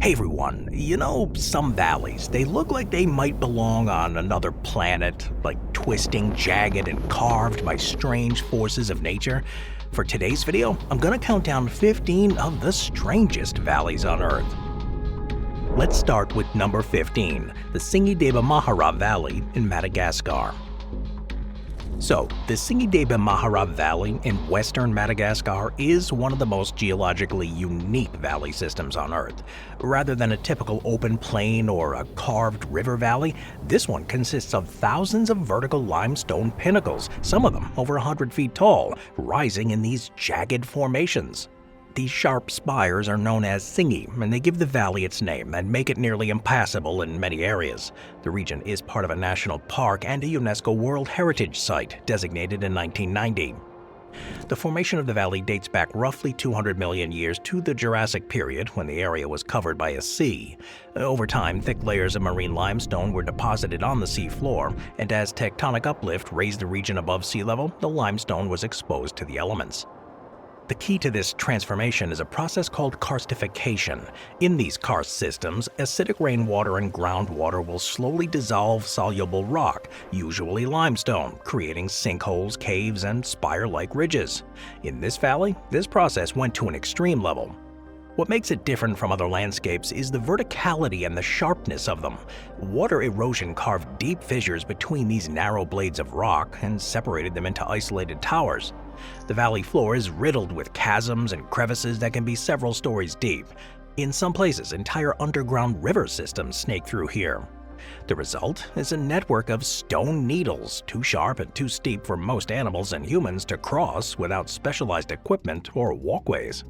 Hey everyone, some valleys, they look like they might belong on another planet, like twisting, jagged, and carved by strange forces of nature. For today's video, I'm gonna count down 15 of the strangest valleys on Earth. Let's start with number 15, the Singideba Valley in Madagascar. So, the Singideba Valley in western Madagascar is one of the most geologically unique valley systems on Earth. Rather than a typical open plain or a carved river valley, this one consists of thousands of vertical limestone pinnacles, some of them over 100 feet tall, rising in these jagged formations. These sharp spires are known as singi, and they give the valley its name and make it nearly impassable in many areas. The region is part of a national park and a UNESCO World Heritage Site designated in 1990. The formation of the valley dates back roughly 200 million years to the Jurassic period, when the area was covered by a sea. Over time, thick layers of marine limestone were deposited on the sea floor, and as tectonic uplift raised the region above sea level, the limestone was exposed to the elements. The key to this transformation is a process called karstification. In these karst systems, acidic rainwater and groundwater will slowly dissolve soluble rock, usually limestone, creating sinkholes, caves, and spire-like ridges. In this valley, this process went to an extreme level. What makes it different from other landscapes is the verticality and the sharpness of them. Water erosion carved deep fissures between these narrow blades of rock and separated them into isolated towers. The valley floor is riddled with chasms and crevices that can be several stories deep. In some places, entire underground river systems snake through here. The result is a network of stone needles, too sharp and too steep for most animals and humans to cross without specialized equipment or walkways.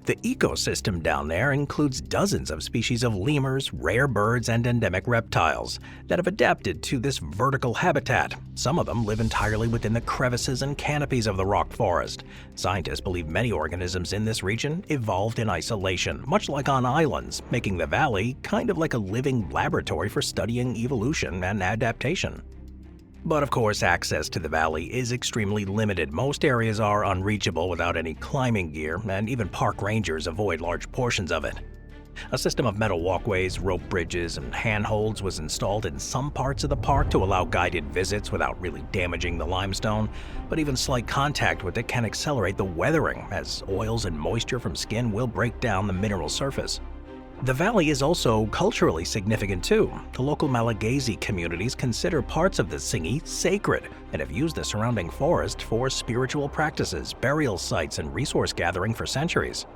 The ecosystem down there includes dozens of species of lemurs, rare birds, and endemic reptiles that have adapted to this vertical habitat. Some of them live entirely within the crevices and canopies of the rock forest. Scientists believe many organisms in this region evolved in isolation, much like on islands, making the valley kind of like a living laboratory for studying evolution and adaptation. But of course, access to the valley is extremely limited. Most areas are unreachable without any climbing gear, and even park rangers avoid large portions of it. A system of metal walkways, rope bridges, and handholds was installed in some parts of the park to allow guided visits without really damaging the limestone, but even slight contact with it can accelerate the weathering, as oils and moisture from skin will break down the mineral surface. The valley is also culturally significant too. The local Malagasy communities consider parts of the Singi sacred and have used the surrounding forest for spiritual practices, burial sites, and resource gathering for centuries.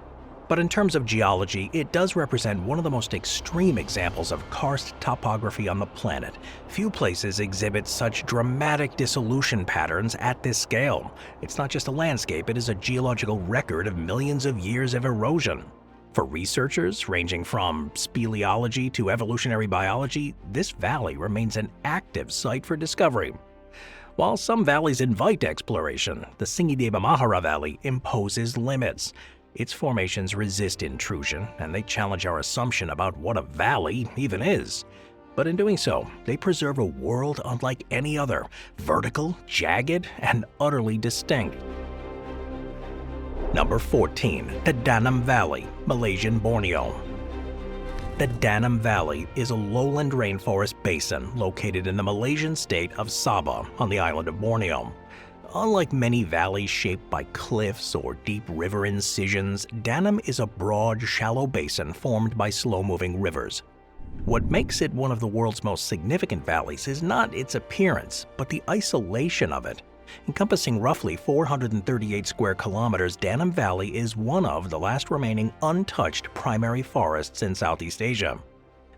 But in terms of geology, it does represent one of the most extreme examples of karst topography on the planet. Few places exhibit such dramatic dissolution patterns at this scale. It's not just a landscape, it is a geological record of millions of years of erosion. For researchers ranging from speleology to evolutionary biology, this valley remains an active site for discovery. While some valleys invite exploration, the Singideba Valley imposes limits. Its formations resist intrusion, and they challenge our assumption about what a valley even is. But in doing so, they preserve a world unlike any other, vertical, jagged, and utterly distinct. Number 14, the Danam Valley, Malaysian Borneo. The Danam Valley is a lowland rainforest basin located in the Malaysian state of Sabah on the island of Borneo. Unlike many valleys shaped by cliffs or deep river incisions, Danam is a broad, shallow basin formed by slow-moving rivers. What makes it one of the world's most significant valleys is not its appearance, but the isolation of it. Encompassing roughly 438 square kilometers, Danam Valley is one of the last remaining untouched primary forests in Southeast Asia.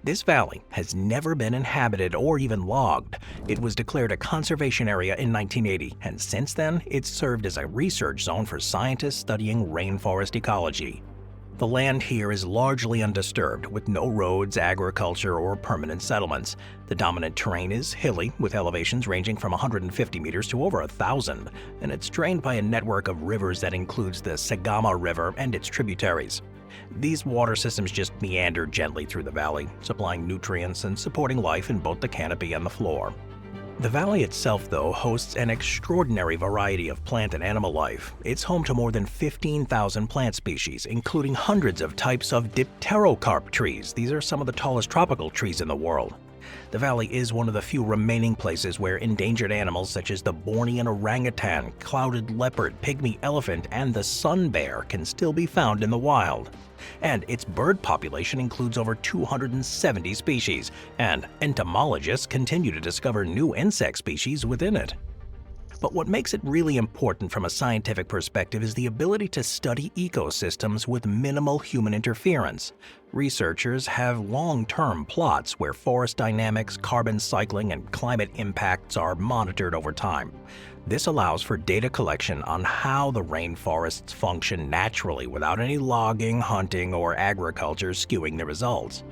This valley has never been inhabited or even logged. It was declared a conservation area in 1980, and since then, it's served as a research zone for scientists studying rainforest ecology. The land here is largely undisturbed, with no roads, agriculture, or permanent settlements. The dominant terrain is hilly, with elevations ranging from 150 meters to over 1,000, and it's drained by a network of rivers that includes the Sagama River and its tributaries. These water systems just meander gently through the valley, supplying nutrients and supporting life in both the canopy and the floor. The valley itself, though, hosts an extraordinary variety of plant and animal life. It's home to more than 15,000 plant species, including hundreds of types of dipterocarp trees. These are some of the tallest tropical trees in the world. The valley is one of the few remaining places where endangered animals such as the Bornean orangutan, clouded leopard, pygmy elephant, and the sun bear can still be found in the wild. And its bird population includes over 270 species, and entomologists continue to discover new insect species within it. But what makes it really important from a scientific perspective is the ability to study ecosystems with minimal human interference. Researchers have long-term plots where forest dynamics, carbon cycling, and climate impacts are monitored over time. This allows for data collection on how the rainforests function naturally without any logging, hunting, or agriculture skewing the results.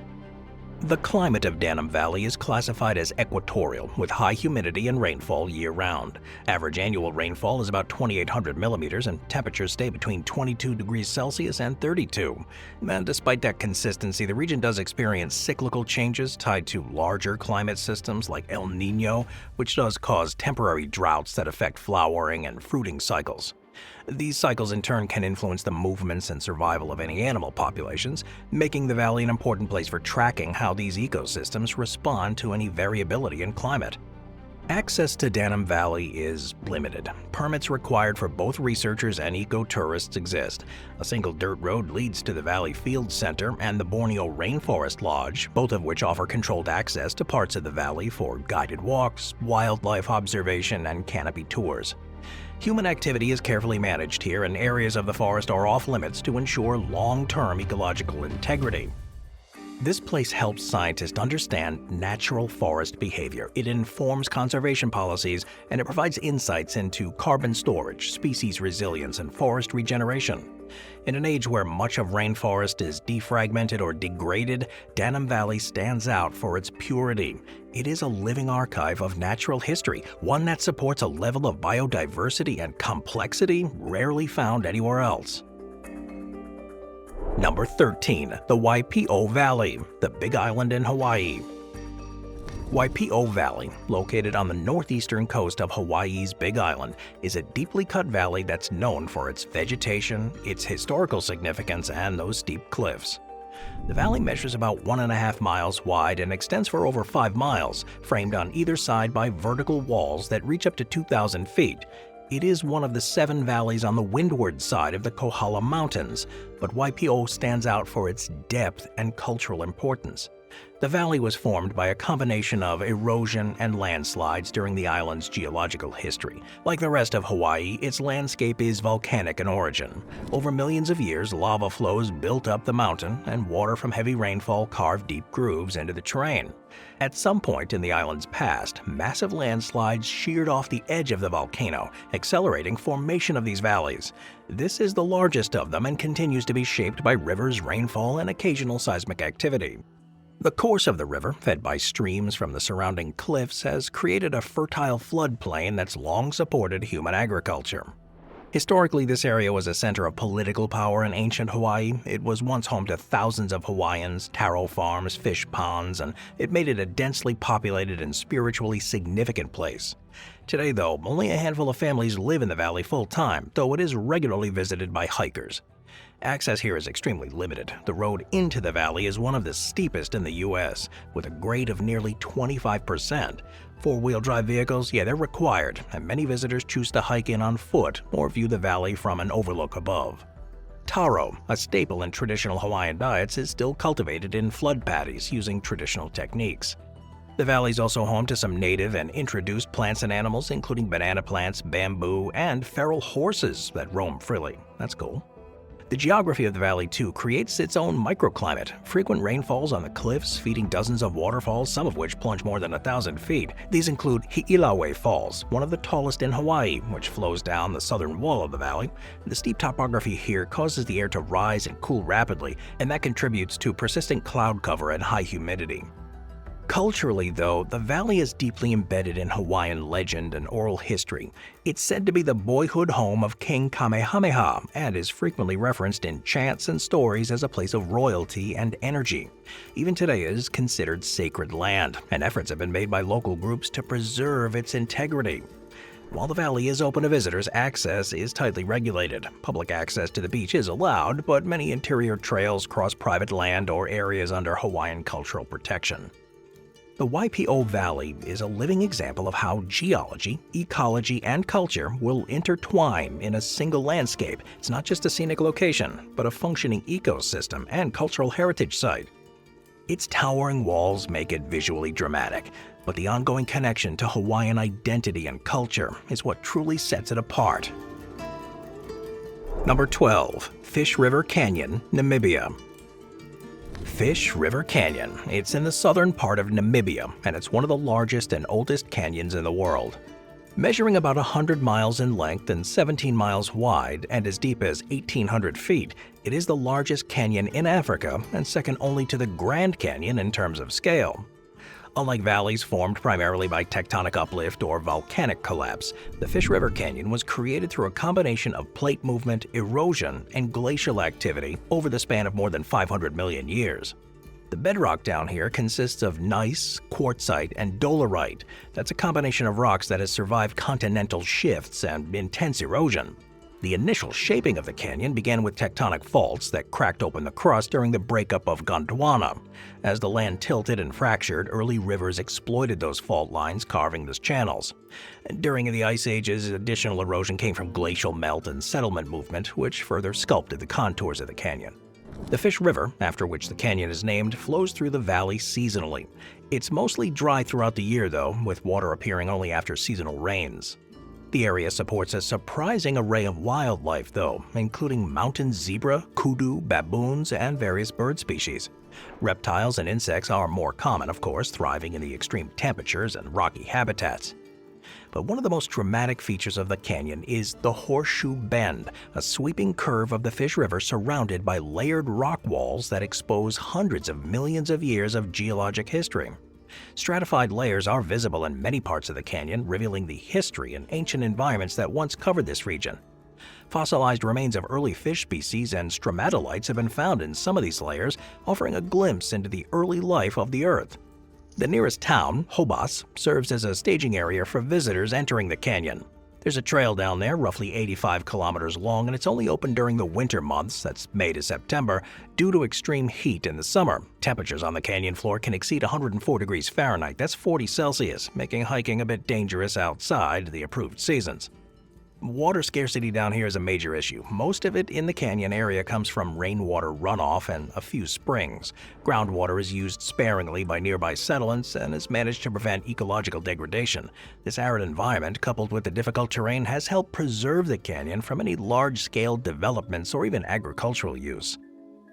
The climate of Danam Valley is classified as equatorial, with high humidity and rainfall year-round. Average annual rainfall is about 2,800 millimeters, and temperatures stay between 22 degrees Celsius and 32. And despite that consistency, the region does experience cyclical changes tied to larger climate systems like El Niño, which does cause temporary droughts that affect flowering and fruiting cycles. These cycles in turn can influence the movements and survival of any animal populations, making the valley an important place for tracking how these ecosystems respond to any variability in climate. Access to Danam Valley is limited. Permits required for both researchers and eco-tourists exist. A single dirt road leads to the Valley Field Center and the Borneo Rainforest Lodge, both of which offer controlled access to parts of the valley for guided walks, wildlife observation, and canopy tours. Human activity is carefully managed here, and areas of the forest are off-limits to ensure long-term ecological integrity. This place helps scientists understand natural forest behavior. It informs conservation policies, and it provides insights into carbon storage, species resilience, and forest regeneration. In an age where much of rainforest is defragmented or degraded, Danam Valley stands out for its purity. It is a living archive of natural history, one that supports a level of biodiversity and complexity rarely found anywhere else. Number 13. The Waipio Valley, the Big Island in Hawaii. Waipio Valley, located on the northeastern coast of Hawaii's Big Island, is a deeply cut valley that's known for its vegetation, its historical significance, and those steep cliffs. The valley measures about 1.5 miles wide and extends for over 5 miles, framed on either side by vertical walls that reach up to 2,000 feet. It is one of the 7 valleys on the windward side of the Kohala Mountains, but Waipio stands out for its depth and cultural importance. The valley was formed by a combination of erosion and landslides during the island's geological history. Like the rest of Hawaii, its landscape is volcanic in origin. Over millions of years, lava flows built up the mountain, and water from heavy rainfall carved deep grooves into the terrain. At some point in the island's past, massive landslides sheared off the edge of the volcano, accelerating formation of these valleys. This is the largest of them and continues to be shaped by rivers, rainfall, and occasional seismic activity. The course of the river, fed by streams from the surrounding cliffs, has created a fertile floodplain that's long supported human agriculture. Historically, this area was a center of political power in ancient Hawaii. It was once home to thousands of Hawaiians, taro farms, fish ponds, and it made it a densely populated and spiritually significant place. Today, though, only a handful of families live in the valley full-time, though it is regularly visited by hikers. Access here is extremely limited. The road into the valley is one of the steepest in the U.S., with a grade of nearly 25%. Four-wheel drive vehicles, they're required, and many visitors choose to hike in on foot or view the valley from an overlook above. Taro, a staple in traditional Hawaiian diets, is still cultivated in flood patties using traditional techniques. The valley is also home to some native and introduced plants and animals, including banana plants, bamboo, and feral horses that roam freely. That's cool. The geography of the valley, too, creates its own microclimate. Frequent rainfalls on the cliffs, feeding dozens of waterfalls, some of which plunge more than 1,000 feet. These include Hi'ilawe Falls, one of the tallest in Hawaii, which flows down the southern wall of the valley. The steep topography here causes the air to rise and cool rapidly, and that contributes to persistent cloud cover and high humidity. Culturally, though, the valley is deeply embedded in Hawaiian legend and oral history. It's said to be the boyhood home of King Kamehameha and is frequently referenced in chants and stories as a place of royalty and energy. Even today, it is considered sacred land, and efforts have been made by local groups to preserve its integrity. While the valley is open to visitors, access is tightly regulated. Public access to the beach is allowed, but many interior trails cross private land or areas under Hawaiian cultural protection. The Waipi'o Valley is a living example of how geology, ecology, and culture will intertwine in a single landscape. It's not just a scenic location, but a functioning ecosystem and cultural heritage site. Its towering walls make it visually dramatic, but the ongoing connection to Hawaiian identity and culture is what truly sets it apart. Number 12. Fish River Canyon, Namibia. Fish River Canyon. It's in the southern part of Namibia, and it's one of the largest and oldest canyons in the world. Measuring about 100 miles in length and 17 miles wide and as deep as 1,800 feet, it is the largest canyon in Africa and second only to the Grand Canyon in terms of scale. Unlike valleys formed primarily by tectonic uplift or volcanic collapse, the Fish River Canyon was created through a combination of plate movement, erosion, and glacial activity over the span of more than 500 million years. The bedrock down here consists of gneiss, quartzite, and dolerite. That's a combination of rocks that has survived continental shifts and intense erosion. The initial shaping of the canyon began with tectonic faults that cracked open the crust during the breakup of Gondwana. As the land tilted and fractured, early rivers exploited those fault lines, carving the channels. During the ice ages, additional erosion came from glacial melt and settlement movement, which further sculpted the contours of the canyon. The Fish River, after which the canyon is named, flows through the valley seasonally. It's mostly dry throughout the year, though, with water appearing only after seasonal rains. The area supports a surprising array of wildlife, though, including mountain zebra, kudu, baboons, and various bird species. Reptiles and insects are more common, of course, thriving in the extreme temperatures and rocky habitats. But one of the most dramatic features of the canyon is the Horseshoe Bend, a sweeping curve of the Fish River surrounded by layered rock walls that expose hundreds of millions of years of geologic history. Stratified layers are visible in many parts of the canyon, revealing the history and ancient environments that once covered this region. Fossilized remains of early fish species and stromatolites have been found in some of these layers, offering a glimpse into the early life of the Earth. The nearest town, Hobos, serves as a staging area for visitors entering the canyon. There's a trail down there, roughly 85 kilometers long, and it's only open during the winter months, that's May to September, due to extreme heat in the summer. Temperatures on the canyon floor can exceed 104 degrees Fahrenheit, that's 40 Celsius, making hiking a bit dangerous outside the approved seasons. Water scarcity down here is a major issue. Most of it in the canyon area comes from rainwater runoff and a few springs. Groundwater is used sparingly by nearby settlements and has managed to prevent ecological degradation. This arid environment, coupled with the difficult terrain, has helped preserve the canyon from any large-scale developments or even agricultural use.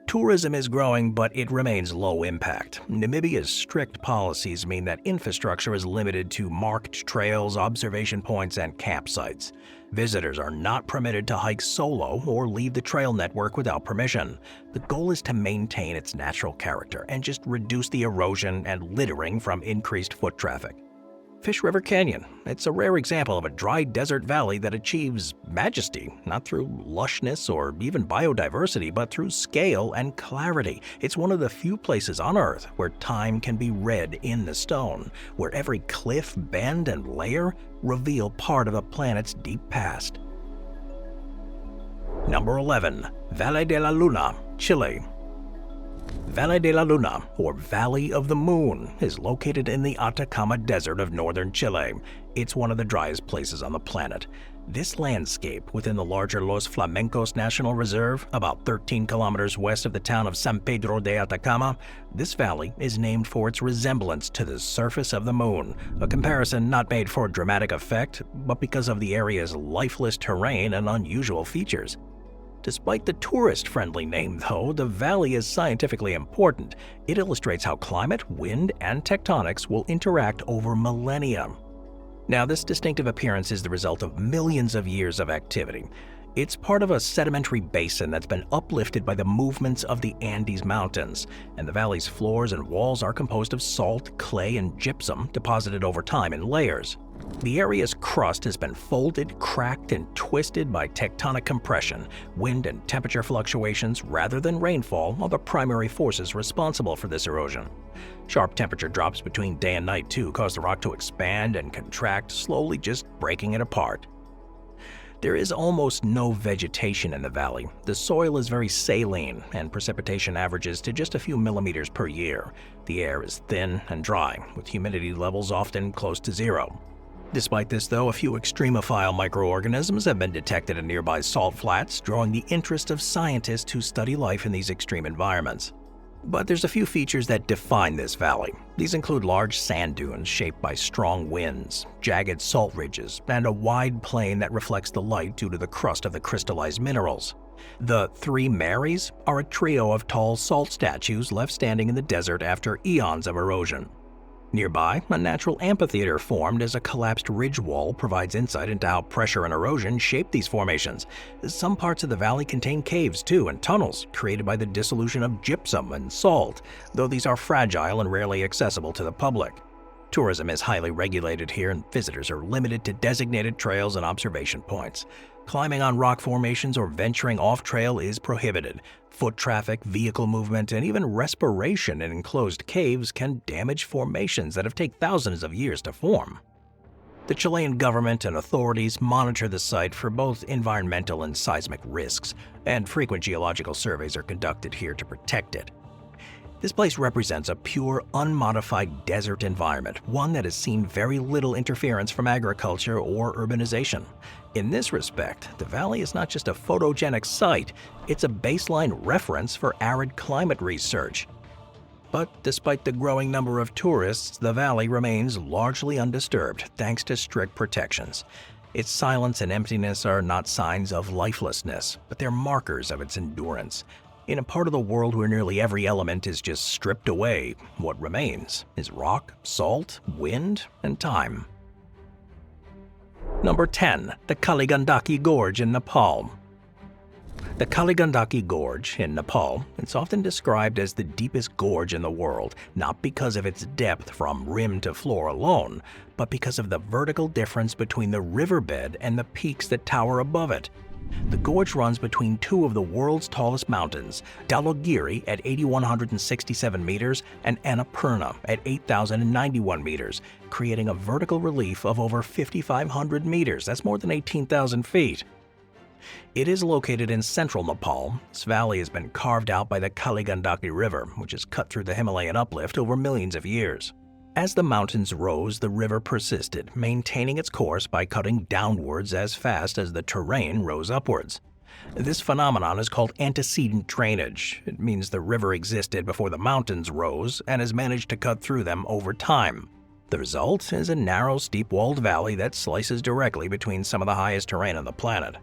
Tourism is growing, but it remains low impact. Namibia's strict policies mean that infrastructure is limited to marked trails, observation points, and campsites. Visitors are not permitted to hike solo or leave the trail network without permission. The goal is to maintain its natural character and just reduce the erosion and littering from increased foot traffic. Fish River Canyon. It's a rare example of a dry desert valley that achieves majesty, not through lushness or even biodiversity, but through scale and clarity. It's one of the few places on Earth where time can be read in the stone, where every cliff, bend, and layer reveal part of a planet's deep past. Number 11. Valle de la Luna, Chile. Valle de la Luna, or Valley of the Moon, is located in the Atacama Desert of northern Chile. It's one of the driest places on the planet. This landscape, within the larger Los Flamencos National Reserve, about 13 kilometers west of the town of San Pedro de Atacama, this valley is named for its resemblance to the surface of the moon, a comparison not made for dramatic effect, but because of the area's lifeless terrain and unusual features. Despite the tourist-friendly name, though, the valley is scientifically important. It illustrates how climate, wind, and tectonics will interact over millennia. Now, this distinctive appearance is the result of millions of years of activity. It's part of a sedimentary basin that's been uplifted by the movements of the Andes Mountains, and the valley's floors and walls are composed of salt, clay, and gypsum deposited over time in layers. The area's crust has been folded, cracked, and twisted by tectonic compression. Wind and temperature fluctuations, rather than rainfall, are the primary forces responsible for this erosion. Sharp temperature drops between day and night, too, cause the rock to expand and contract, slowly just breaking it apart. There is almost no vegetation in the valley. The soil is very saline, and precipitation averages to just a few millimeters per year. The air is thin and dry, with humidity levels often close to zero. Despite this, though, a few extremophile microorganisms have been detected in nearby salt flats, drawing the interest of scientists who study life in these extreme environments. But there's a few features that define this valley. These include large sand dunes shaped by strong winds, jagged salt ridges, and a wide plain that reflects the light due to the crust of the crystallized minerals. The Three Marys are a trio of tall salt statues left standing in the desert after eons of erosion. Nearby, a natural amphitheater formed as a collapsed ridge wall provides insight into how pressure and erosion shaped these formations. Some parts of the valley contain caves, too, and tunnels created by the dissolution of gypsum and salt, though these are fragile and rarely accessible to the public. Tourism is highly regulated here, and visitors are limited to designated trails and observation points. Climbing on rock formations or venturing off-trail is prohibited. Foot traffic, vehicle movement, and even respiration in enclosed caves can damage formations that have taken thousands of years to form. The Chilean government and authorities monitor the site for both environmental and seismic risks, and frequent geological surveys are conducted here to protect it. This place represents a pure, unmodified desert environment, one that has seen very little interference from agriculture or urbanization. In this respect, the valley is not just a photogenic site, it's a baseline reference for arid climate research. But despite the growing number of tourists, the valley remains largely undisturbed thanks to strict protections. Its silence and emptiness are not signs of lifelessness, but they're markers of its endurance. In a part of the world where nearly every element is just stripped away, what remains is rock, salt, wind, and time. Number 10. The Kaligandaki Gorge in Nepal. The Kaligandaki Gorge in Nepal is often described as the deepest gorge in the world, not because of its depth from rim to floor alone, but because of the vertical difference between the riverbed and the peaks that tower above it. The gorge runs between two of the world's tallest mountains, Dhaulagiri at 8,167 meters and Annapurna at 8,091 meters, creating a vertical relief of over 5,500 meters. That's more than 18,000 feet. It is located in central Nepal. This valley has been carved out by the Kaligandaki River, which has cut through the Himalayan uplift over millions of years. As the mountains rose, the river persisted, maintaining its course by cutting downwards as fast as the terrain rose upwards. This phenomenon is called antecedent drainage. It means the river existed before the mountains rose and has managed to cut through them over time. The result is a narrow, steep-walled valley that slices directly between some of the highest terrain on the planet.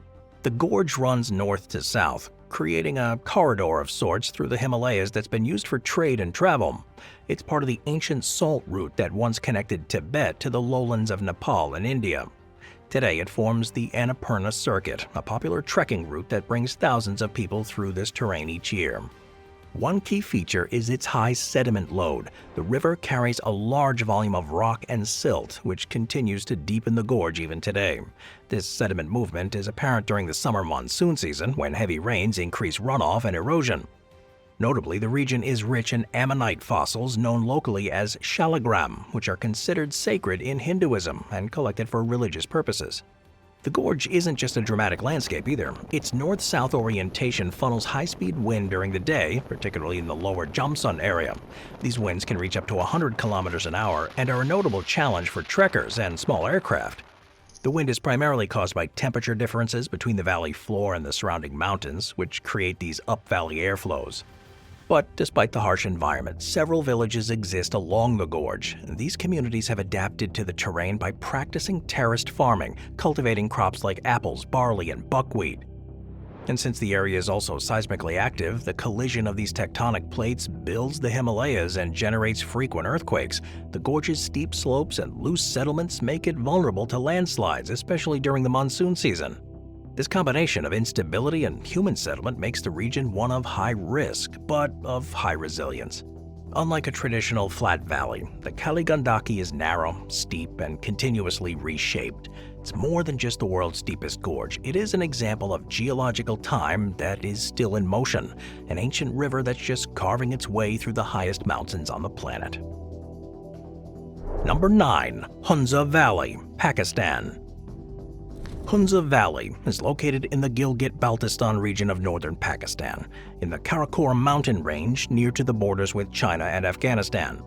The gorge runs north to south, creating a corridor of sorts through the Himalayas that's been used for trade and travel. It's part of the ancient salt route that once connected Tibet to the lowlands of Nepal and India. Today it forms the Annapurna Circuit, a popular trekking route that brings thousands of people through this terrain each year. One key feature is its high sediment load. The river carries a large volume of rock and silt, which continues to deepen the gorge even today. This sediment movement is apparent during the summer monsoon season, when heavy rains increase runoff and erosion. Notably, the region is rich in ammonite fossils known locally as shaligram, which are considered sacred in Hinduism and collected for religious purposes. The gorge isn't just a dramatic landscape either. Its north-south orientation funnels high-speed wind during the day, particularly in the lower Jamsun area. These winds can reach up to 100 kilometers an hour and are a notable challenge for trekkers and small aircraft. The wind is primarily caused by temperature differences between the valley floor and the surrounding mountains, which create these up-valley airflows. But despite the harsh environment, several villages exist along the gorge. These communities have adapted to the terrain by practicing terraced farming, cultivating crops like apples, barley, and buckwheat. And since the area is also seismically active, the collision of these tectonic plates builds the Himalayas and generates frequent earthquakes. The gorge's steep slopes and loose settlements make it vulnerable to landslides, especially during the monsoon season. This combination of instability and human settlement makes the region one of high risk, but of high resilience. Unlike a traditional flat valley, the Kaligandaki is narrow, steep, and continuously reshaped. It's more than just the world's deepest gorge. It is an example of geological time that is still in motion, an ancient river that's just carving its way through the highest mountains on the planet. Number 9. Hunza Valley, Pakistan. Hunza Valley is located in the Gilgit-Baltistan region of northern Pakistan, in the Karakoram mountain range near to the borders with China and Afghanistan.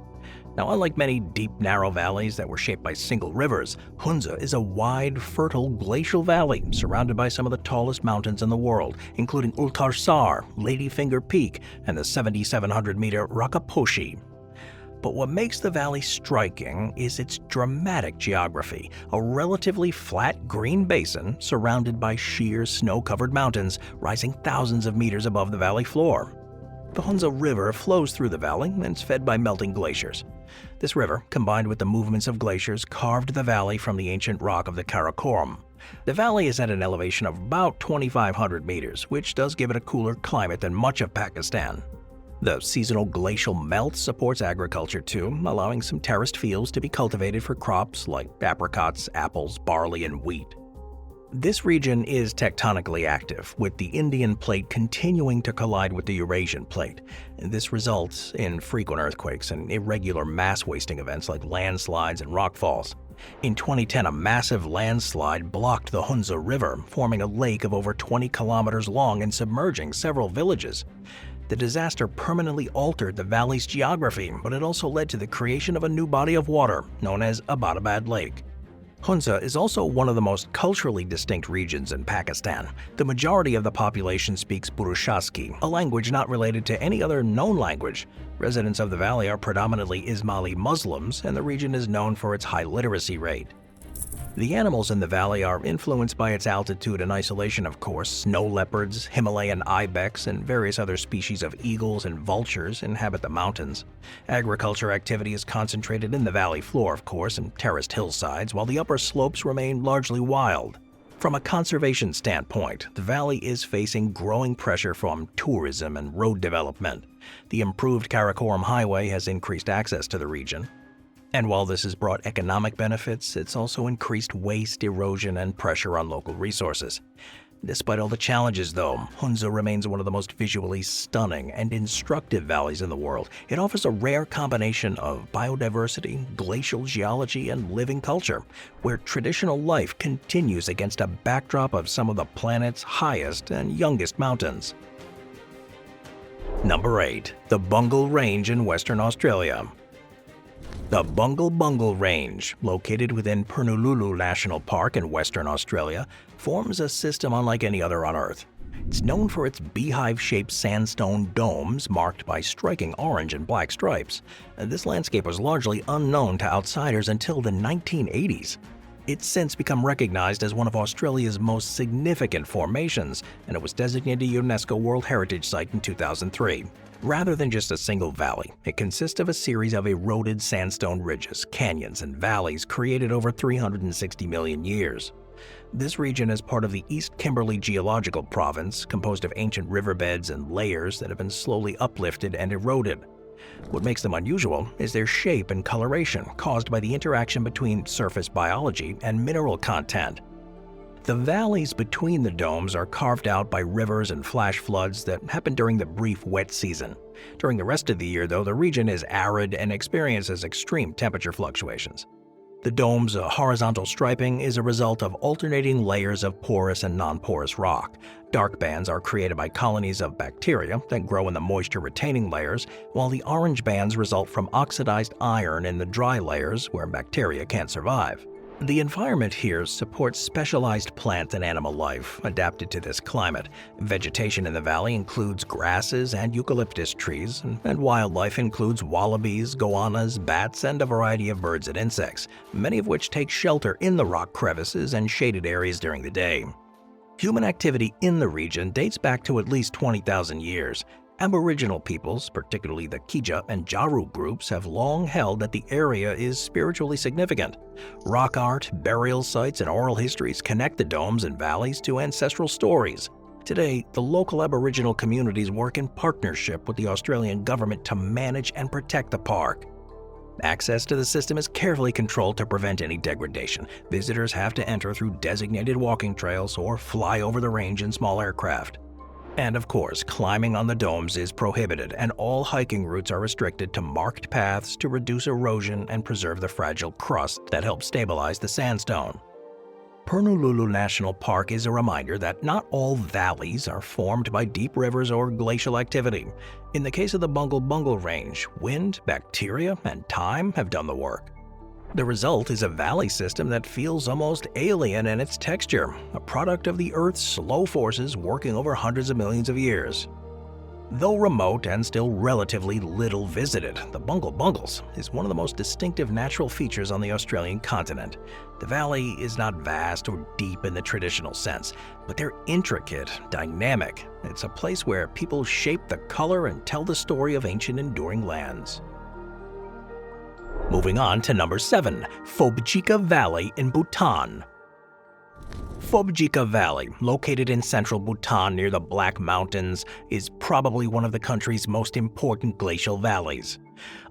Now, unlike many deep, narrow valleys that were shaped by single rivers, Hunza is a wide, fertile glacial valley surrounded by some of the tallest mountains in the world, including Ultarsar, Ladyfinger Peak, and the 7,700-meter Rakaposhi. But what makes the valley striking is its dramatic geography, a relatively flat green basin surrounded by sheer snow-covered mountains rising thousands of meters above the valley floor. The Hunza River flows through the valley and is fed by melting glaciers. This river, combined with the movements of glaciers, carved the valley from the ancient rock of the Karakoram. The valley is at an elevation of about 2,500 meters, which does give it a cooler climate than much of Pakistan. The seasonal glacial melt supports agriculture too, allowing some terraced fields to be cultivated for crops like apricots, apples, barley, and wheat. This region is tectonically active, with the Indian plate continuing to collide with the Eurasian plate. This results in frequent earthquakes and irregular mass wasting events like landslides and rockfalls. In 2010, a massive landslide blocked the Hunza River, forming a lake of over 20 kilometers long and submerging several villages. The disaster permanently altered the valley's geography, but it also led to the creation of a new body of water, known as Abbottabad Lake. Hunza is also one of the most culturally distinct regions in Pakistan. The majority of the population speaks Burushaski, a language not related to any other known language. Residents of the valley are predominantly Ismaili Muslims, and the region is known for its high literacy rate. The animals in the valley are influenced by its altitude and isolation, of course. Snow leopards, Himalayan ibex, and various other species of eagles and vultures inhabit the mountains. Agriculture activity is concentrated in the valley floor, of course, and terraced hillsides, while the upper slopes remain largely wild. From a conservation standpoint, the valley is facing growing pressure from tourism and road development. The improved Karakoram Highway has increased access to the region. And while this has brought economic benefits, it's also increased waste, erosion, and pressure on local resources. Despite all the challenges, though, Hunza remains one of the most visually stunning and instructive valleys in the world. It offers a rare combination of biodiversity, glacial geology, and living culture, where traditional life continues against a backdrop of some of the planet's highest and youngest mountains. Number 8. The Bungle Range in Western Australia. The Bungle Range, located within Pernululu National Park in Western Australia, forms a system unlike any other on Earth. It's known for its beehive-shaped sandstone domes marked by striking orange and black stripes. This landscape was largely unknown to outsiders until the 1980s. It's since become recognized as one of Australia's most significant formations, and it was designated a UNESCO World Heritage Site in 2003. Rather than just a single valley, it consists of a series of eroded sandstone ridges, canyons, and valleys created over 360 million years. This region is part of the East Kimberley geological province, composed of ancient riverbeds and layers that have been slowly uplifted and eroded. What makes them unusual is their shape and coloration, caused by the interaction between surface biology and mineral content. The valleys between the domes are carved out by rivers and flash floods that happen during the brief wet season. During the rest of the year, though, the region is arid and experiences extreme temperature fluctuations. The dome's horizontal striping is a result of alternating layers of porous and non-porous rock. Dark bands are created by colonies of bacteria that grow in the moisture-retaining layers, while the orange bands result from oxidized iron in the dry layers where bacteria can't survive. The environment here supports specialized plant and animal life adapted to this climate. Vegetation in the valley includes grasses and eucalyptus trees, and wildlife includes wallabies, goannas, bats, and a variety of birds and insects, many of which take shelter in the rock crevices and shaded areas during the day. Human activity in the region dates back to at least 20,000 years. Aboriginal peoples, particularly the Kija and Jaru groups, have long held that the area is spiritually significant. Rock art, burial sites, and oral histories connect the domes and valleys to ancestral stories. Today, the local Aboriginal communities work in partnership with the Australian government to manage and protect the park. Access to the system is carefully controlled to prevent any degradation. Visitors have to enter through designated walking trails or fly over the range in small aircraft. And of course, climbing on the domes is prohibited, and all hiking routes are restricted to marked paths to reduce erosion and preserve the fragile crust that helps stabilize the sandstone. Pernululu National Park is a reminder that not all valleys are formed by deep rivers or glacial activity. In the case of the Bungle Range, wind, bacteria, and time have done the work. The result is a valley system that feels almost alien in its texture, a product of the Earth's slow forces working over hundreds of millions of years. Though remote and still relatively little visited, the Bungles is one of the most distinctive natural features on the Australian continent. The valley is not vast or deep in the traditional sense, but they're intricate, dynamic. It's a place where people shape the color and tell the story of ancient enduring lands. Moving on to number 7, Fobjika Valley in Bhutan. Fobjika Valley, located in central Bhutan near the Black Mountains, is probably one of the country's most important glacial valleys.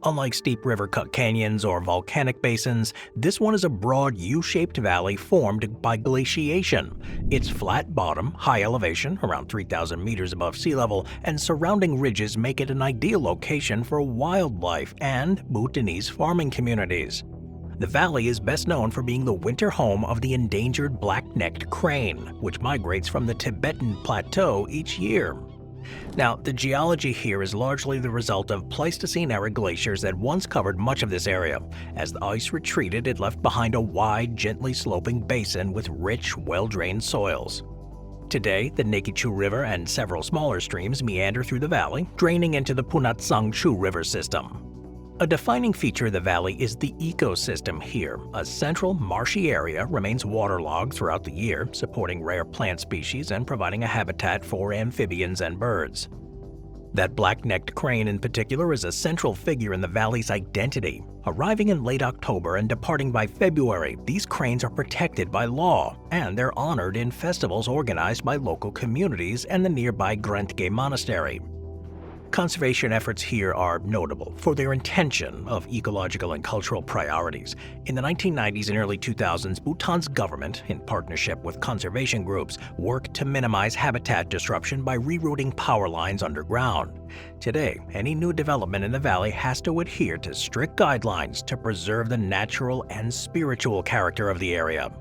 Unlike steep river-cut canyons or volcanic basins, this one is a broad U-shaped valley formed by glaciation. Its flat bottom, high elevation, around 3,000 meters above sea level, and surrounding ridges make it an ideal location for wildlife and Bhutanese farming communities. The valley is best known for being the winter home of the endangered black-necked crane, which migrates from the Tibetan Plateau each year. Now, the geology here is largely the result of Pleistocene-era glaciers that once covered much of this area. As the ice retreated, it left behind a wide, gently sloping basin with rich, well-drained soils. Today, the Nekichu River and several smaller streams meander through the valley, draining into the Punatsangchu River system. A defining feature of the valley is the ecosystem here. A central, marshy area remains waterlogged throughout the year, supporting rare plant species and providing a habitat for amphibians and birds. That black-necked crane in particular is a central figure in the valley's identity. Arriving in late October and departing by February, these cranes are protected by law, and they're honored in festivals organized by local communities and the nearby Grentge Monastery. Conservation efforts here are notable for their intention of ecological and cultural priorities. In the 1990s and early 2000s, Bhutan's government, in partnership with conservation groups, worked to minimize habitat disruption by rerouting power lines underground. Today, any new development in the valley has to adhere to strict guidelines to preserve the natural and spiritual character of the area.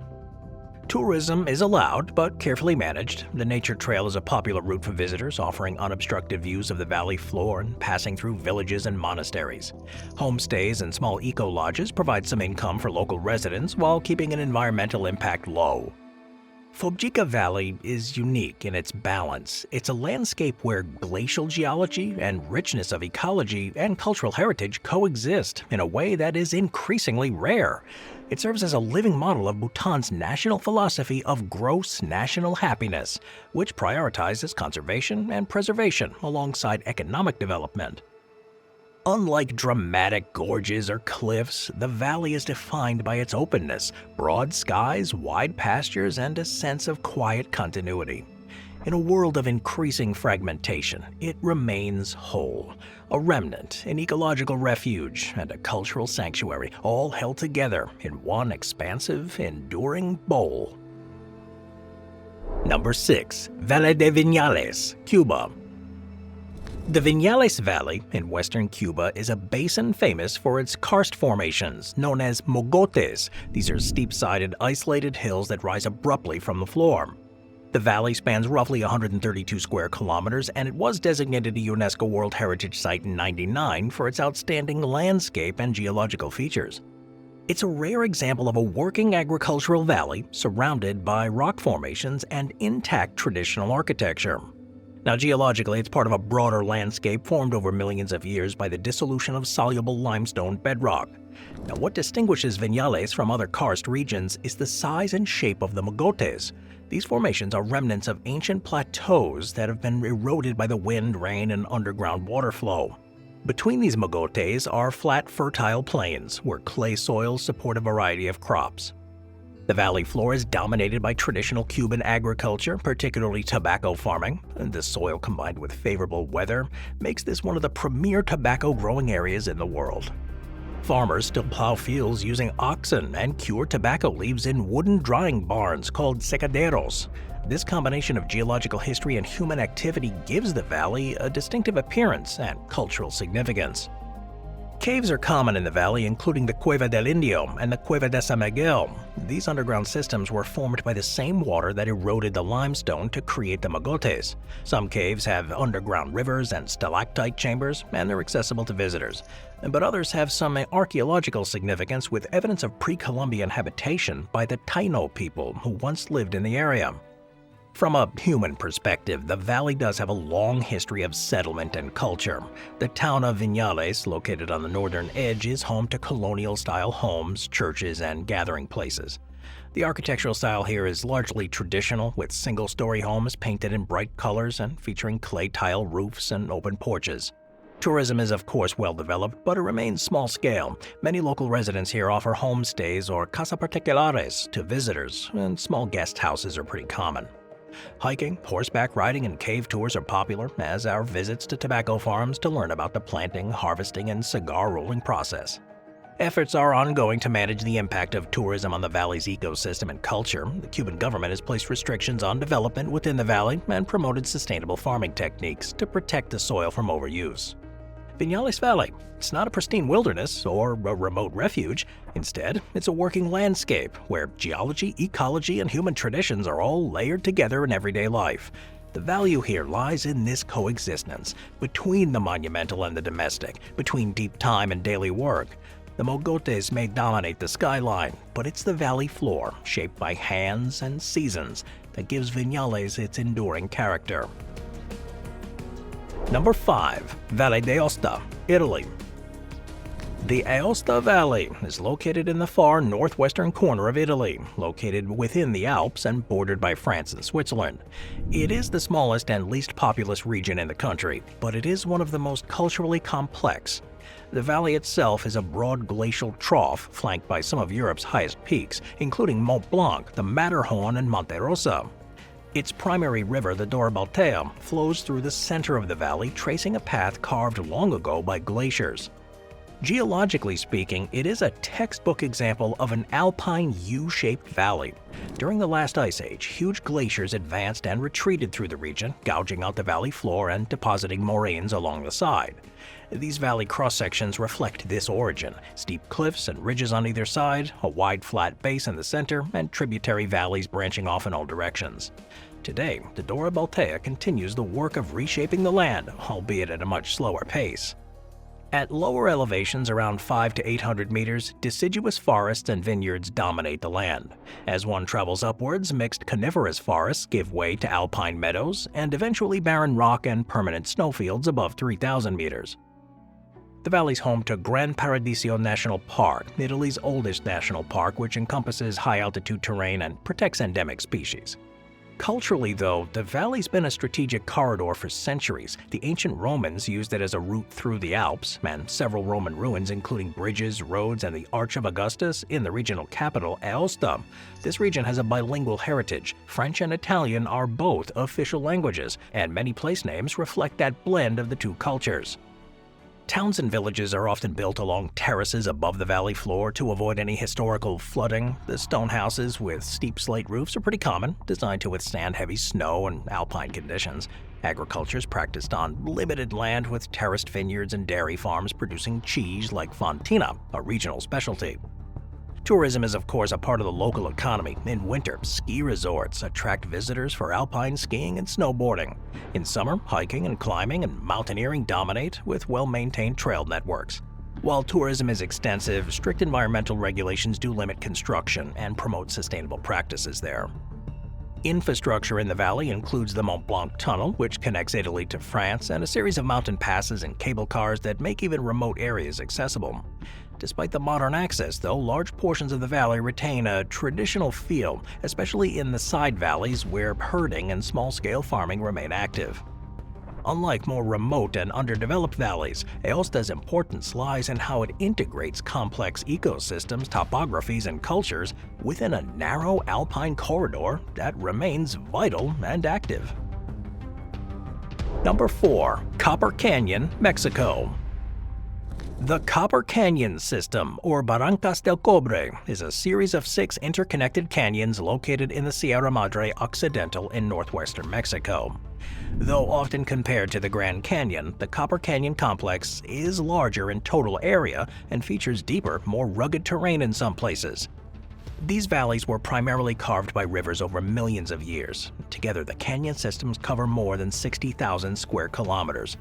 Tourism is allowed, but carefully managed. The nature trail is a popular route for visitors, offering unobstructed views of the valley floor and passing through villages and monasteries. Homestays and small eco-lodges provide some income for local residents while keeping an environmental impact low. Fobjika Valley is unique in its balance. It's a landscape where glacial geology and richness of ecology and cultural heritage coexist in a way that is increasingly rare. It serves as a living model of Bhutan's national philosophy of gross national happiness, which prioritizes conservation and preservation alongside economic development. Unlike dramatic gorges or cliffs, the valley is defined by its openness, broad skies, wide pastures, and a sense of quiet continuity. In a world of increasing fragmentation, it remains whole, a remnant, an ecological refuge, and a cultural sanctuary, all held together in one expansive, enduring bowl. Number 6. Val de Vinales, Cuba. The Vinales Valley in western Cuba is a basin famous for its karst formations, known as mogotes. These are steep-sided, isolated hills that rise abruptly from the floor. The valley spans roughly 132 square kilometers, and it was designated a UNESCO World Heritage Site in '99 for its outstanding landscape and geological features. It's a rare example of a working agricultural valley surrounded by rock formations and intact traditional architecture. Now, geologically, it's part of a broader landscape formed over millions of years by the dissolution of soluble limestone bedrock. Now, what distinguishes Vinales from other karst regions is the size and shape of the mogotes. These formations are remnants of ancient plateaus that have been eroded by the wind, rain, and underground water flow. Between these mogotes are flat, fertile plains where clay soils support a variety of crops. The valley floor is dominated by traditional Cuban agriculture, particularly tobacco farming, and the soil combined with favorable weather makes this one of the premier tobacco growing areas in the world. Farmers still plow fields using oxen and cure tobacco leaves in wooden drying barns called secaderos. This combination of geological history and human activity gives the valley a distinctive appearance and cultural significance. Caves are common in the valley, including the Cueva del Indio and the Cueva de San Miguel. These underground systems were formed by the same water that eroded the limestone to create the mogotes. Some caves have underground rivers and stalactite chambers, and they're accessible to visitors. But others have some archaeological significance with evidence of pre-Columbian habitation by the Taino people who once lived in the area. From a human perspective, the valley does have a long history of settlement and culture. The town of Vinales, located on the northern edge, is home to colonial-style homes, churches, and gathering places. The architectural style here is largely traditional, with single-story homes painted in bright colors and featuring clay tile roofs and open porches. Tourism is of course well developed, but it remains small scale. Many local residents here offer homestays or casa particulares to visitors, and small guest houses are pretty common. Hiking, horseback riding, and cave tours are popular, as are visits to tobacco farms to learn about the planting, harvesting, and cigar rolling process. Efforts are ongoing to manage the impact of tourism on the valley's ecosystem and culture. The Cuban government has placed restrictions on development within the valley and promoted sustainable farming techniques to protect the soil from overuse. Vinales Valley. It's not a pristine wilderness or a remote refuge. Instead, it's a working landscape where geology, ecology, and human traditions are all layered together in everyday life. The value here lies in this coexistence between the monumental and the domestic, between deep time and daily work. The mogotes may dominate the skyline, but it's the valley floor, shaped by hands and seasons, that gives Vinales its enduring character. Number 5. Val Deosta, Italy. The Aosta Valley is located in the far northwestern corner of Italy, located within the Alps and bordered by France and Switzerland. It is the smallest and least populous region in the country, but it is one of the most culturally complex. The valley itself is a broad glacial trough flanked by some of Europe's highest peaks, including Mont Blanc, the Matterhorn, and Monte Rosa. Its primary river, the Dora Baltea, flows through the center of the valley, tracing a path carved long ago by glaciers. Geologically speaking, it is a textbook example of an alpine U-shaped valley. During the last ice age, huge glaciers advanced and retreated through the region, gouging out the valley floor and depositing moraines along the side. These valley cross-sections reflect this origin: steep cliffs and ridges on either side, a wide flat base in the center, and tributary valleys branching off in all directions. Today, the Dora Baltea continues the work of reshaping the land, albeit at a much slower pace. At lower elevations around 500 to 800 meters, deciduous forests and vineyards dominate the land. As one travels upwards, mixed coniferous forests give way to alpine meadows, and eventually barren rock and permanent snowfields above 3,000 meters. The valley's home to Gran Paradiso National Park, Italy's oldest national park, which encompasses high-altitude terrain and protects endemic species. Culturally, though, the valley's been a strategic corridor for centuries. The ancient Romans used it as a route through the Alps, and several Roman ruins, including bridges, roads, and the Arch of Augustus in the regional capital, Aosta. This region has a bilingual heritage. French and Italian are both official languages, and many place names reflect that blend of the two cultures. Towns and villages are often built along terraces above the valley floor to avoid any historical flooding. The stone houses with steep slate roofs are pretty common, designed to withstand heavy snow and alpine conditions. Agriculture is practiced on limited land, with terraced vineyards and dairy farms producing cheese like Fontina, a regional specialty. Tourism is of course a part of the local economy. In winter, ski resorts attract visitors for alpine skiing and snowboarding. In summer, hiking and climbing and mountaineering dominate, with well-maintained trail networks. While tourism is extensive, strict environmental regulations do limit construction and promote sustainable practices there. Infrastructure in the valley includes the Mont Blanc Tunnel, which connects Italy to France, and a series of mountain passes and cable cars that make even remote areas accessible. Despite the modern access, though, large portions of the valley retain a traditional feel, especially in the side valleys where herding and small-scale farming remain active. Unlike more remote and underdeveloped valleys, Aosta's importance lies in how it integrates complex ecosystems, topographies, and cultures within a narrow alpine corridor that remains vital and active. Number 4. Copper Canyon, Mexico. The Copper Canyon System, or Barrancas del Cobre, is a series of 6 interconnected canyons located in the Sierra Madre Occidental in northwestern Mexico. Though often compared to the Grand Canyon, the Copper Canyon complex is larger in total area and features deeper, more rugged terrain in some places. These valleys were primarily carved by rivers over millions of years. Together, the canyon systems cover more than 60,000 square kilometers.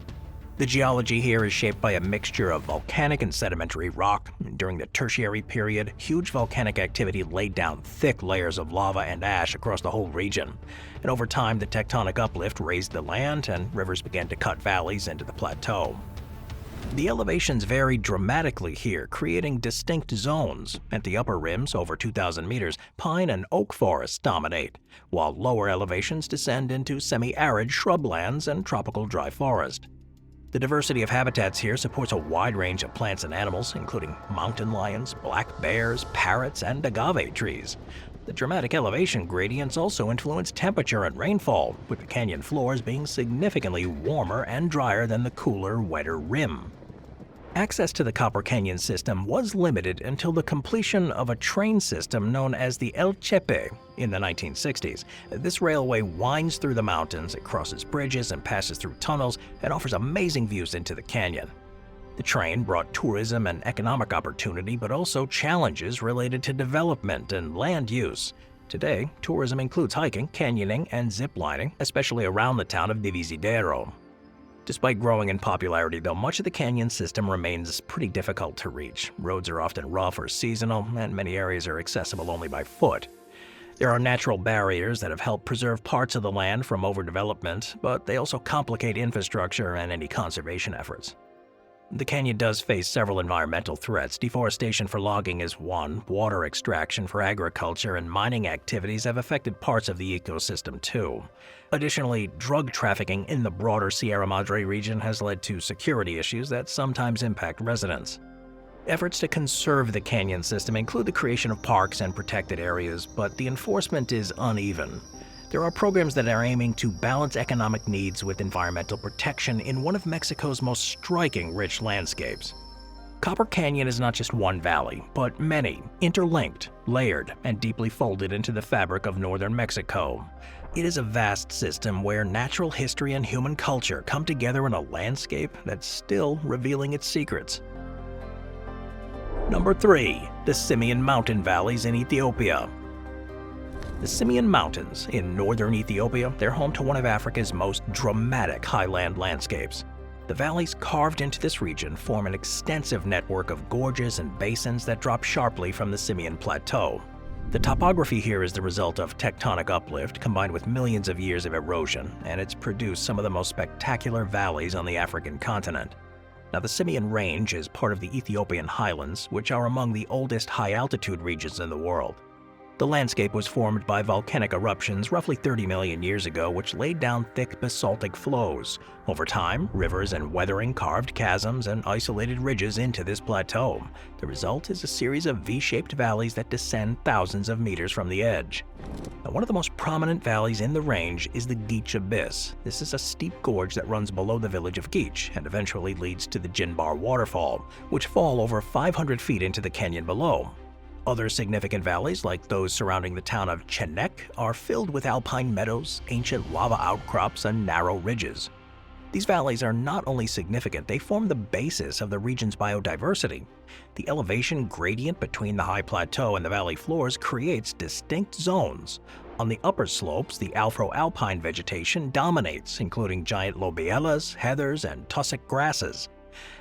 The geology here is shaped by a mixture of volcanic and sedimentary rock. During the Tertiary period, huge volcanic activity laid down thick layers of lava and ash across the whole region. And over time, the tectonic uplift raised the land and rivers began to cut valleys into the plateau. The elevations vary dramatically here, creating distinct zones. At the upper rims, over 2,000 meters, pine and oak forests dominate, while lower elevations descend into semi-arid shrublands and tropical dry forest. The diversity of habitats here supports a wide range of plants and animals, including mountain lions, black bears, parrots, and agave trees. The dramatic elevation gradients also influence temperature and rainfall, with the canyon floors being significantly warmer and drier than the cooler, wetter rim. Access to the Copper Canyon system was limited until the completion of a train system known as the El Chepe in the 1960s. This railway winds through the mountains, it crosses bridges and passes through tunnels, and offers amazing views into the canyon. The train brought tourism and economic opportunity, but also challenges related to development and land use. Today, tourism includes hiking, canyoning, and ziplining, especially around the town of Divisadero. Despite growing in popularity, though, much of the canyon system remains pretty difficult to reach. Roads are often rough or seasonal, and many areas are accessible only by foot. There are natural barriers that have helped preserve parts of the land from overdevelopment, but they also complicate infrastructure and any conservation efforts. The canyon does face several environmental threats. Deforestation for logging is one, water extraction for agriculture, and mining activities have affected parts of the ecosystem too. Additionally, drug trafficking in the broader Sierra Madre region has led to security issues that sometimes impact residents. Efforts to conserve the canyon system include the creation of parks and protected areas, but the enforcement is uneven. There are programs that are aiming to balance economic needs with environmental protection in one of Mexico's most striking rich landscapes. Copper Canyon is not just one valley, but many, interlinked, layered, and deeply folded into the fabric of northern Mexico. It is a vast system where natural history and human culture come together in a landscape that's still revealing its secrets. Number 3. The Simeon Mountain Valleys in Ethiopia. The Simeon Mountains in northern Ethiopia, they're home to one of Africa's most dramatic highland landscapes. The valleys carved into this region form an extensive network of gorges and basins that drop sharply from the Simeon Plateau. The topography here is the result of tectonic uplift combined with millions of years of erosion, and it's produced some of the most spectacular valleys on the African continent. Now, the Simeon Range is part of the Ethiopian highlands, which are among the oldest high-altitude regions in the world. The landscape was formed by volcanic eruptions roughly 30 million years ago, which laid down thick basaltic flows. Over time, rivers and weathering carved chasms and isolated ridges into this plateau. The result is a series of V-shaped valleys that descend thousands of meters from the edge. Now, one of the most prominent valleys in the range is the Geech Abyss. This is a steep gorge that runs below the village of Geech and eventually leads to the Jinbar waterfall, which fall over 500 feet into the canyon below. Other significant valleys, like those surrounding the town of Chenek, are filled with alpine meadows, ancient lava outcrops, and narrow ridges. These valleys are not only significant, they form the basis of the region's biodiversity. The elevation gradient between the high plateau and the valley floors creates distinct zones. On the upper slopes, the Afro-alpine vegetation dominates, including giant lobelia, heathers, and tussock grasses.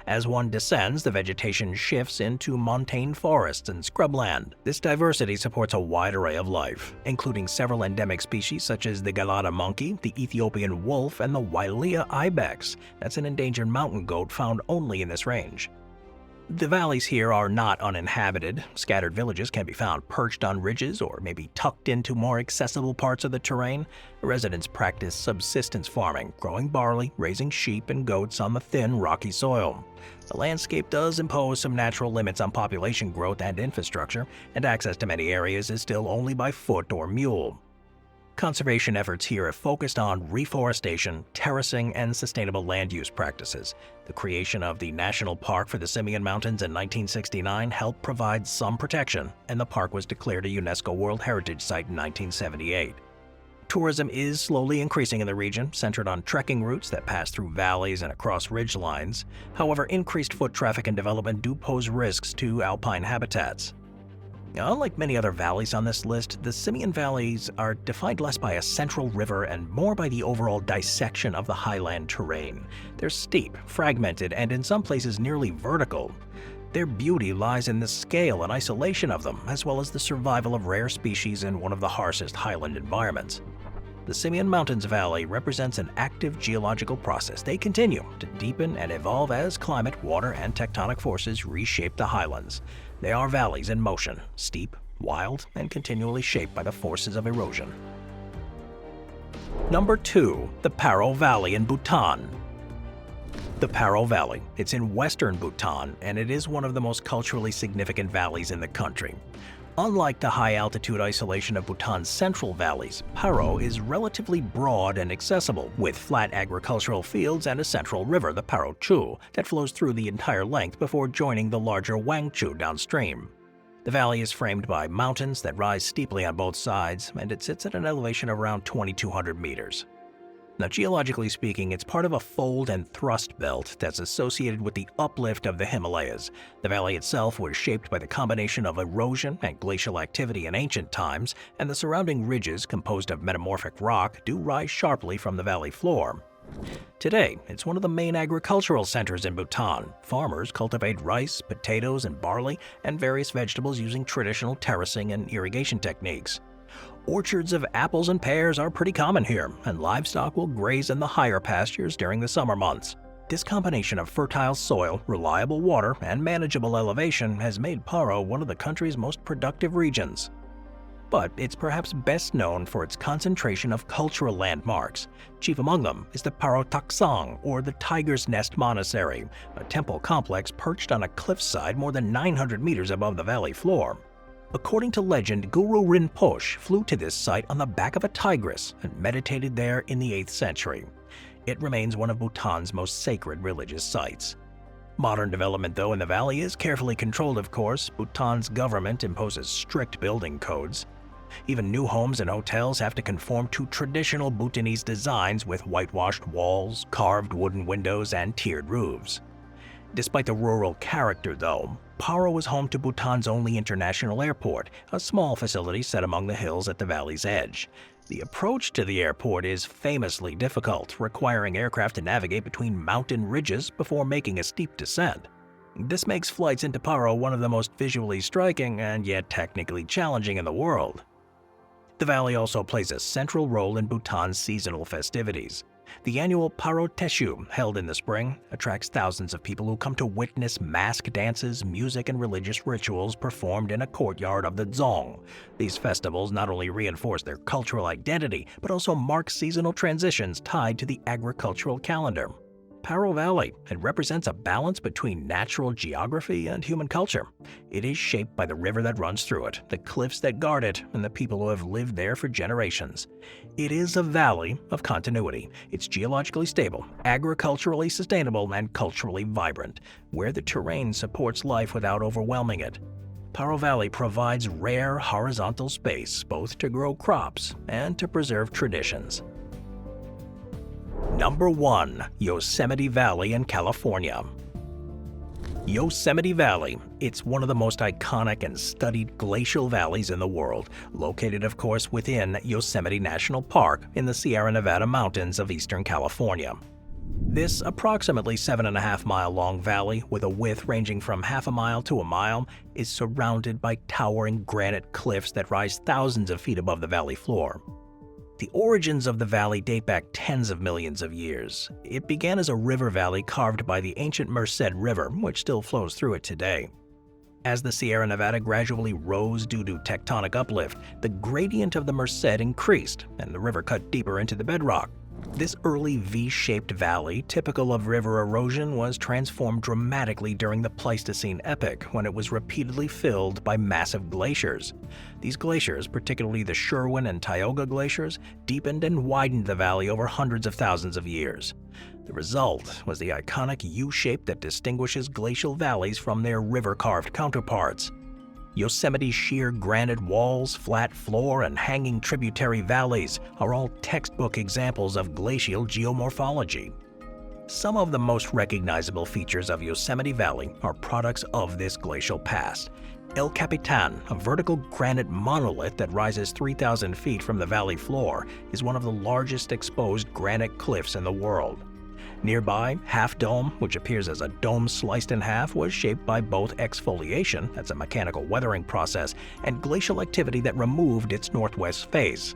As one descends, the vegetation shifts into montane forests and scrubland. This diversity supports a wide array of life, including several endemic species such as the Galata monkey, the Ethiopian wolf, and the Wailea ibex. That's an endangered mountain goat found only in this range. The valleys here are not uninhabited. Scattered villages can be found perched on ridges or maybe tucked into more accessible parts of the terrain. Residents practice subsistence farming, growing barley, raising sheep and goats on the thin, rocky soil. The landscape does impose some natural limits on population growth and infrastructure, and access to many areas is still only by foot or mule. Conservation efforts here have focused on reforestation, terracing, and sustainable land use practices. The creation of the National Park for the Simeon Mountains in 1969 helped provide some protection, and the park was declared a UNESCO World Heritage Site in 1978. Tourism is slowly increasing in the region, centered on trekking routes that pass through valleys and across ridge lines. However, increased foot traffic and development do pose risks to alpine habitats. Unlike many other valleys on this list, the Simeon Valleys are defined less by a central river and more by the overall dissection of the highland terrain. They're steep, fragmented, and in some places nearly vertical. Their beauty lies in the scale and isolation of them, as well as the survival of rare species in one of the harshest highland environments. The Simeon Mountains Valley represents an active geological process. They continue to deepen and evolve as climate, water, and tectonic forces reshape the highlands. They are valleys in motion, steep, wild, and continually shaped by the forces of erosion. Number 2. The Paro Valley in Bhutan. The Paro Valley. It's in western Bhutan, and it is one of the most culturally significant valleys in the country. Unlike the high-altitude isolation of Bhutan's central valleys, Paro is relatively broad and accessible, with flat agricultural fields and a central river, the Paro Chu, that flows through the entire length before joining the larger Wangchu downstream. The valley is framed by mountains that rise steeply on both sides, and it sits at an elevation of around 2,200 meters. Now, geologically speaking, it's part of a fold and thrust belt that's associated with the uplift of the Himalayas. The valley itself was shaped by the combination of erosion and glacial activity in ancient times, and the surrounding ridges, composed of metamorphic rock, do rise sharply from the valley floor. Today, it's one of the main agricultural centers in Bhutan. Farmers cultivate rice, potatoes, and barley, and various vegetables using traditional terracing and irrigation techniques. Orchards of apples and pears are pretty common here, and livestock will graze in the higher pastures during the summer months. This combination of fertile soil, reliable water, and manageable elevation has made Paro one of the country's most productive regions. But it's perhaps best known for its concentration of cultural landmarks. Chief among them is the Paro Taksang, or the Tiger's Nest Monastery, a temple complex perched on a cliffside more than 900 meters above the valley floor. According to legend, Guru Rinpoche flew to this site on the back of a tigress and meditated there in the 8th century. It remains one of Bhutan's most sacred religious sites. Modern development, though, in the valley is carefully controlled, of course. Bhutan's government imposes strict building codes. Even new homes and hotels have to conform to traditional Bhutanese designs with whitewashed walls, carved wooden windows, and tiered roofs. Despite the rural character, though, Paro is home to Bhutan's only international airport, a small facility set among the hills at the valley's edge. The approach to the airport is famously difficult, requiring aircraft to navigate between mountain ridges before making a steep descent. This makes flights into Paro one of the most visually striking and yet technically challenging in the world. The valley also plays a central role in Bhutan's seasonal festivities. The annual Paro Teshu, held in the spring, attracts thousands of people who come to witness mask dances, music, and religious rituals performed in a courtyard of the Dzong. These festivals not only reinforce their cultural identity, but also mark seasonal transitions tied to the agricultural calendar. Paro Valley, it represents a balance between natural geography and human culture. It is shaped by the river that runs through it, the cliffs that guard it, and the people who have lived there for generations. It is a valley of continuity. It's geologically stable, agriculturally sustainable, and culturally vibrant, where the terrain supports life without overwhelming it. Paro Valley provides rare horizontal space both to grow crops and to preserve traditions. Number 1. Yosemite Valley in California. Yosemite Valley. It's one of the most iconic and studied glacial valleys in the world, located of course within Yosemite National Park in the Sierra Nevada mountains of eastern California. This approximately 7.5-mile-long valley, with a width ranging from half a mile to a mile, is surrounded by towering granite cliffs that rise thousands of feet above the valley floor. The origins of the valley date back tens of millions of years. It began as a river valley carved by the ancient Merced River, which still flows through it today. As the Sierra Nevada gradually rose due to tectonic uplift, the gradient of the Merced increased, and the river cut deeper into the bedrock. This early V-shaped valley, typical of river erosion, was transformed dramatically during the Pleistocene epoch when it was repeatedly filled by massive glaciers. These glaciers, particularly the Sherwin and Tioga glaciers, deepened and widened the valley over hundreds of thousands of years. The result was the iconic U-shape that distinguishes glacial valleys from their river-carved counterparts. Yosemite's sheer granite walls, flat floor, and hanging tributary valleys are all textbook examples of glacial geomorphology. Some of the most recognizable features of Yosemite Valley are products of this glacial past. El Capitan, a vertical granite monolith that rises 3,000 feet from the valley floor, is one of the largest exposed granite cliffs in the world. Nearby, Half Dome, which appears as a dome sliced in half, was shaped by both exfoliation, that's a mechanical weathering process, and glacial activity that removed its northwest face.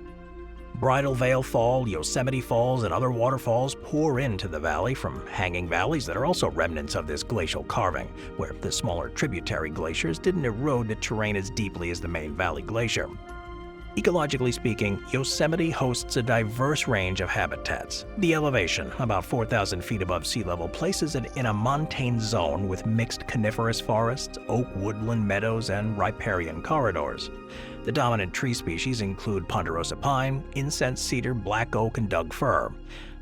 Bridal Veil Fall, Yosemite Falls, and other waterfalls pour into the valley from hanging valleys that are also remnants of this glacial carving, where the smaller tributary glaciers didn't erode the terrain as deeply as the main valley glacier. Ecologically speaking, Yosemite hosts a diverse range of habitats. The elevation, about 4,000 feet above sea level, places it in a montane zone with mixed coniferous forests, oak woodland meadows, and riparian corridors. The dominant tree species include ponderosa pine, incense cedar, black oak, and Doug fir.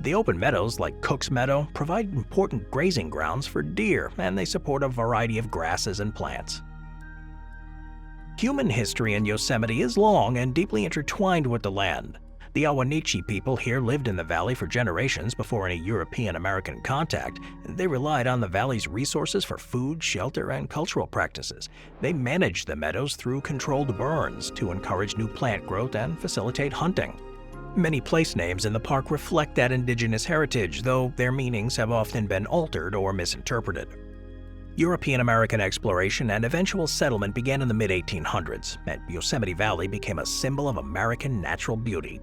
The open meadows, like Cook's Meadow, provide important grazing grounds for deer, and they support a variety of grasses and plants. Human history in Yosemite is long and deeply intertwined with the land. The Awanichi people here lived in the valley for generations before any European-American contact. They relied on the valley's resources for food, shelter, and cultural practices. They managed the meadows through controlled burns to encourage new plant growth and facilitate hunting. Many place names in the park reflect that indigenous heritage, though their meanings have often been altered or misinterpreted. European-American exploration and eventual settlement began in the mid-1800s, and Yosemite Valley became a symbol of American natural beauty.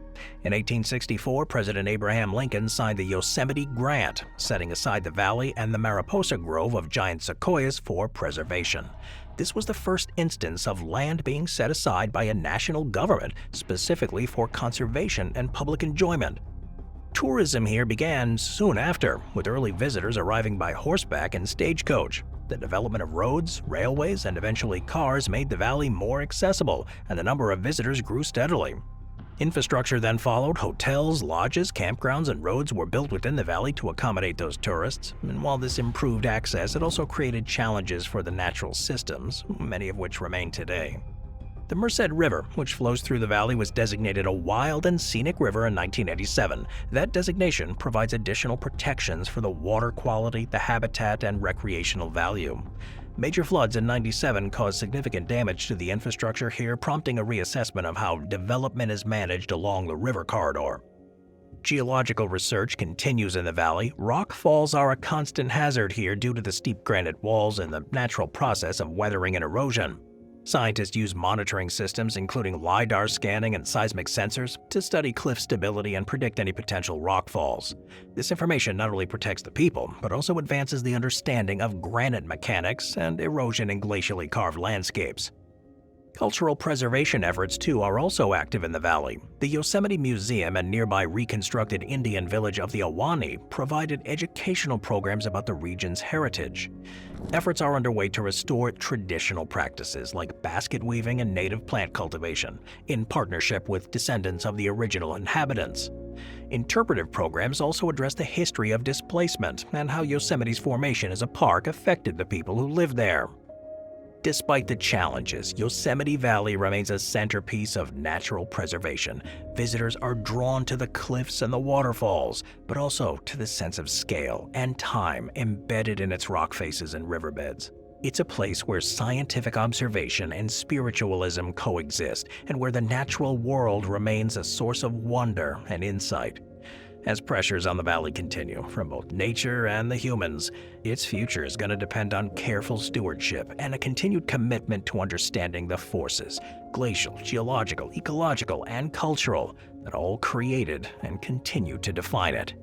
In 1864, President Abraham Lincoln signed the Yosemite Grant, setting aside the valley and the Mariposa Grove of giant sequoias for preservation. This was the first instance of land being set aside by a national government specifically for conservation and public enjoyment. Tourism here began soon after, with early visitors arriving by horseback and stagecoach. The development of roads, railways, and eventually cars made the valley more accessible, and the number of visitors grew steadily. Infrastructure then followed. Hotels, lodges, campgrounds, and roads were built within the valley to accommodate those tourists. And while this improved access, it also created challenges for the natural systems, many of which remain today. The Merced River, which flows through the valley, was designated a wild and scenic river in 1987. That designation provides additional protections for the water quality, the habitat, and recreational value. Major floods in '97 caused significant damage to the infrastructure here, prompting a reassessment of how development is managed along the river corridor. Geological research continues in the valley. Rock falls are a constant hazard here due to the steep granite walls and the natural process of weathering and erosion. Scientists use monitoring systems, including LiDAR scanning and seismic sensors, to study cliff stability and predict any potential rock falls. This information not only protects the people, but also advances the understanding of granite mechanics and erosion in glacially carved landscapes. Cultural preservation efforts, too, are also active in the valley. The Yosemite Museum and nearby reconstructed Indian village of the Ahwahnee provided educational programs about the region's heritage. Efforts are underway to restore traditional practices like basket weaving and native plant cultivation, in partnership with descendants of the original inhabitants. Interpretive programs also address the history of displacement and how Yosemite's formation as a park affected the people who lived there. Despite the challenges, Yosemite Valley remains a centerpiece of natural preservation. Visitors are drawn to the cliffs and the waterfalls, but also to the sense of scale and time embedded in its rock faces and riverbeds. It's a place where scientific observation and spiritualism coexist, and where the natural world remains a source of wonder and insight. As pressures on the valley continue from both nature and the humans, its future is going to depend on careful stewardship and a continued commitment to understanding the forces, glacial, geological, ecological, and cultural, that all created and continue to define it.